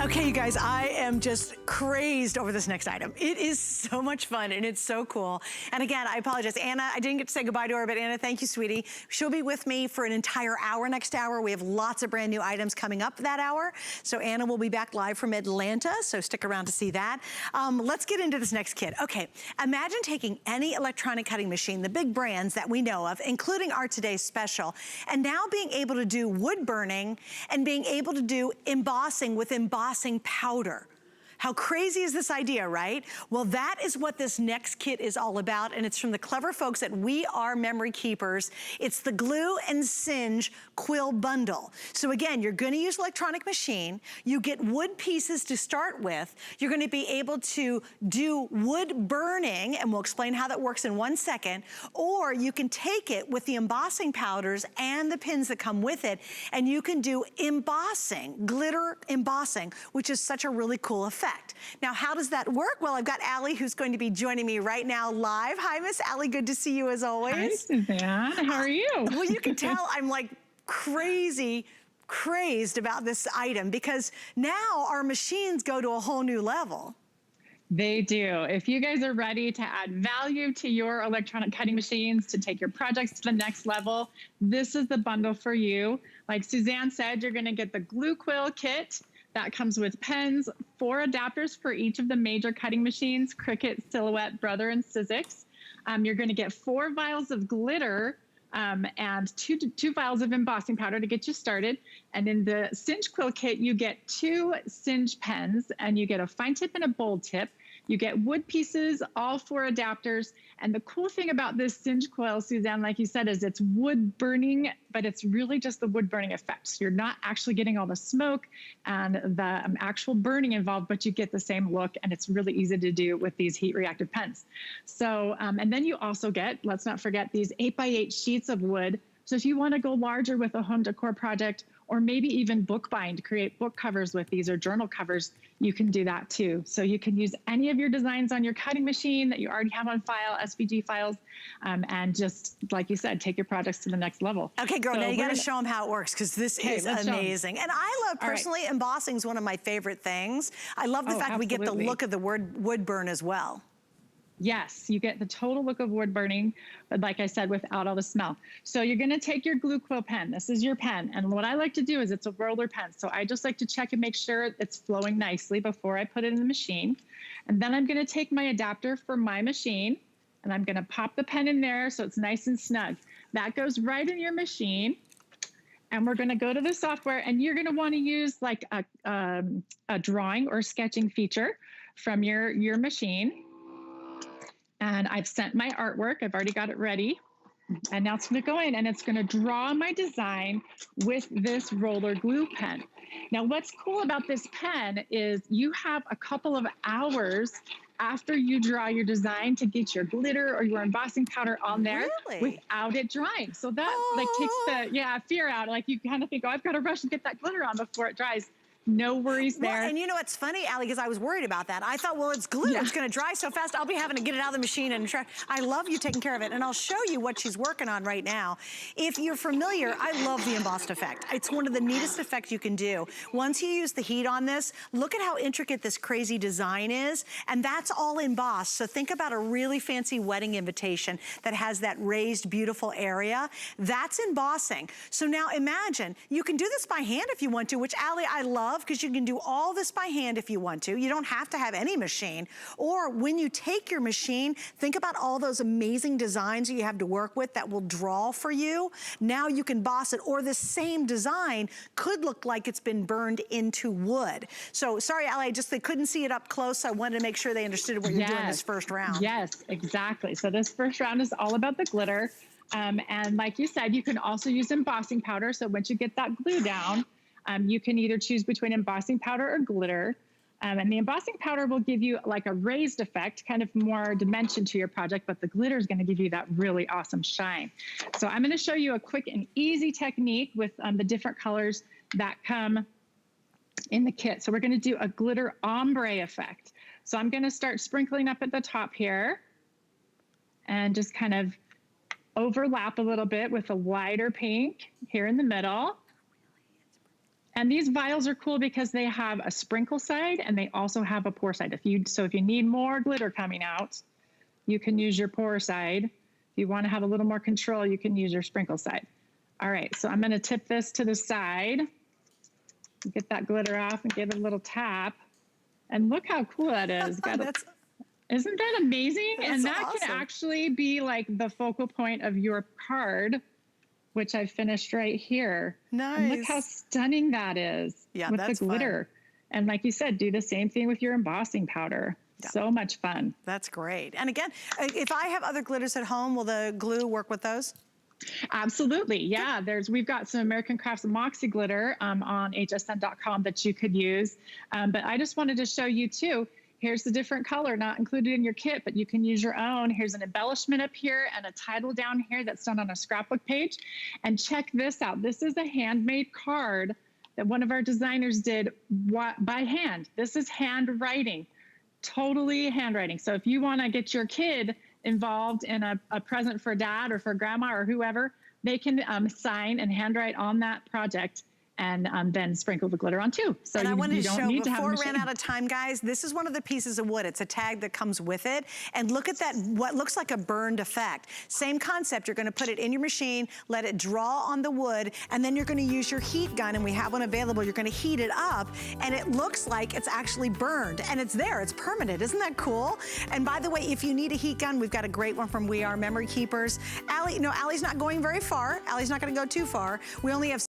Okay, you guys, I am just crazed over this next item. It is so much fun and it's so cool. And again, I apologize. Anna, I didn't get to say goodbye to her, but Anna, thank you, sweetie. She'll be with me for an entire hour next hour. We have lots of brand new items coming up that hour. So Anna will be back live from Atlanta, so stick around to see that. Let's get into this next kit. Okay, imagine taking any electronic cutting machine, the big brands that we know of, including our today's special, and now being able to do wood burning and being able to do embossing with embossing powder. How crazy is this idea, right? Well, that is what this next kit is all about, and it's from the clever folks at We Are Memory Keepers. It's the Glue and Singe Quill Bundle. So again, you're gonna use electronic machine, you get wood pieces to start with, you're gonna be able to do wood burning, and we'll explain how that works in 1 second, or you can take it with the embossing powders and the pins that come with it, and you can do embossing, glitter embossing, which is such a really cool effect. Now, how does that work? Well, I've got Allie who's going to be joining me right now live. Hi, Miss Allie, good to see you as always. Hi, Suzanne, how are you? Well, you can tell I'm like crazed about this item because now our machines go to a whole new level. They do. If you guys are ready to add value to your electronic cutting machines, to take your projects to the next level, this is the bundle for you. Like Suzanne said, you're gonna get the Glue Quill Kit. That comes with pens, 4 adapters for each of the major cutting machines, Cricut, Silhouette, Brother, and Sizzix. You're gonna get 4 vials of glitter and two vials of embossing powder to get you started. And in the Cinch Quill Kit, you get 2 Singe pens, and you get a fine tip and a bold tip. You get wood pieces, all 4 adapters. And the cool thing about this Singe Quill, Suzanne, like you said, is it's wood burning, but it's really just the wood burning effect. So you're not actually getting all the smoke and the actual burning involved, but you get the same look, and it's really easy to do with these heat reactive pens. So, and then you also get, let's not forget, these 8x8 sheets of wood. So if you want to go larger with a home decor project, or maybe even bookbind, create book covers with these or journal covers, you can do that too. So you can use any of your designs on your cutting machine that you already have on file, SVG files, and just, like you said, take your projects to the next level. Okay, girl, so now you gotta show them how it works, because this is amazing. And I love, personally, embossing is one of my favorite things. I love the fact we get the look of the wood burn as well. Yes, you get the total look of wood burning, but like I said, without all the smell. So you're gonna take your Glue Quill pen. This is your pen. And what I like to do is it's a roller pen. So I just like to check and make sure it's flowing nicely before I put it in the machine. And then I'm gonna take my adapter for my machine, and I'm gonna pop the pen in there so it's nice and snug. That goes right in your machine. And we're gonna go to the software, and you're gonna wanna use like a drawing or sketching feature from your machine. And I've sent my artwork. I've already got it ready. And now it's gonna go in, and it's gonna draw my design with this roller glue pen. Now, what's cool about this pen is you have a couple of hours after you draw your design to get your glitter or your embossing powder on there without it drying. So that like takes the fear out. Like you kind of think, oh, I've got to rush and get that glitter on before it dries. No worries there. Well, and you know what's funny, Allie, because I was worried about that. I thought, well, it's glue. It's going to dry so fast. I'll be having to get it out of the machine and try. I love you taking care of it. And I'll show you what she's working on right now. If you're familiar, I love the embossed effect. It's one of the neatest effects you can do. Once you use the heat on this, look at how intricate this crazy design is. And that's all embossed. So think about a really fancy wedding invitation that has that raised, beautiful area. That's embossing. So now imagine, you can do this by hand if you want to, which, Allie, I love, because you can do all this by hand if you want to. You don't have to have any machine. Or when you take your machine, think about all those amazing designs you have to work with that will draw for you. Now you can emboss it, or the same design could look like it's been burned into wood. So sorry, Allie, they couldn't see it up close, so I wanted to make sure they understood what you're doing this first round. Yes, exactly. So this first round is all about the glitter. And like you said, you can also use embossing powder. So once you get that glue down, you can either choose between embossing powder or glitter. And the embossing powder will give you like a raised effect, kind of more dimension to your project, but the glitter is gonna give you that really awesome shine. So I'm gonna show you a quick and easy technique with the different colors that come in the kit. So we're gonna do a glitter ombre effect. So I'm gonna start sprinkling up at the top here and just kind of overlap a little bit with a lighter pink here in the middle. And these vials are cool because they have a sprinkle side and they also have a pour side. So if you need more glitter coming out, you can use your pour side. If you want to have a little more control, you can use your sprinkle side. All right, so I'm going to tip this to the side, get that glitter off and give it a little tap. And look how cool that is. Isn't that amazing? And that awesome. can actually be like the focal point of your card, which I finished right here. Nice. And look how stunning that is with the glitter. Fun. And like you said, do the same thing with your embossing powder. Yeah. So much fun. That's great. And again, if I have other glitters at home, will the glue work with those? Absolutely. Yeah. We've got some American Crafts Moxie glitter on hsn.com that you could use. But I just wanted to show you too, here's the different color, not included in your kit, but you can use your own. Here's an embellishment up here and a title down here that's done on a scrapbook page. And check this out. This is a handmade card that one of our designers did by hand. This is handwriting, totally handwriting. So if you want to get your kid involved in a present for dad or for grandma or whoever, they can sign and handwrite on that project and then sprinkle the glitter on too. So and I wanted to show, before it ran out of of time, guys, this is one of the pieces of wood. It's a tag that comes with it. And look at that, what looks like a burned effect. Same concept, you're gonna put it in your machine, let it draw on the wood, and then you're gonna use your heat gun, and we have one available. You're gonna heat it up, and it looks like it's actually burned. And it's there, it's permanent. Isn't that cool? And by the way, if you need a heat gun, we've got a great one from We Are Memory Keepers. Allie's not going very far. Allie's not gonna go too far. We only have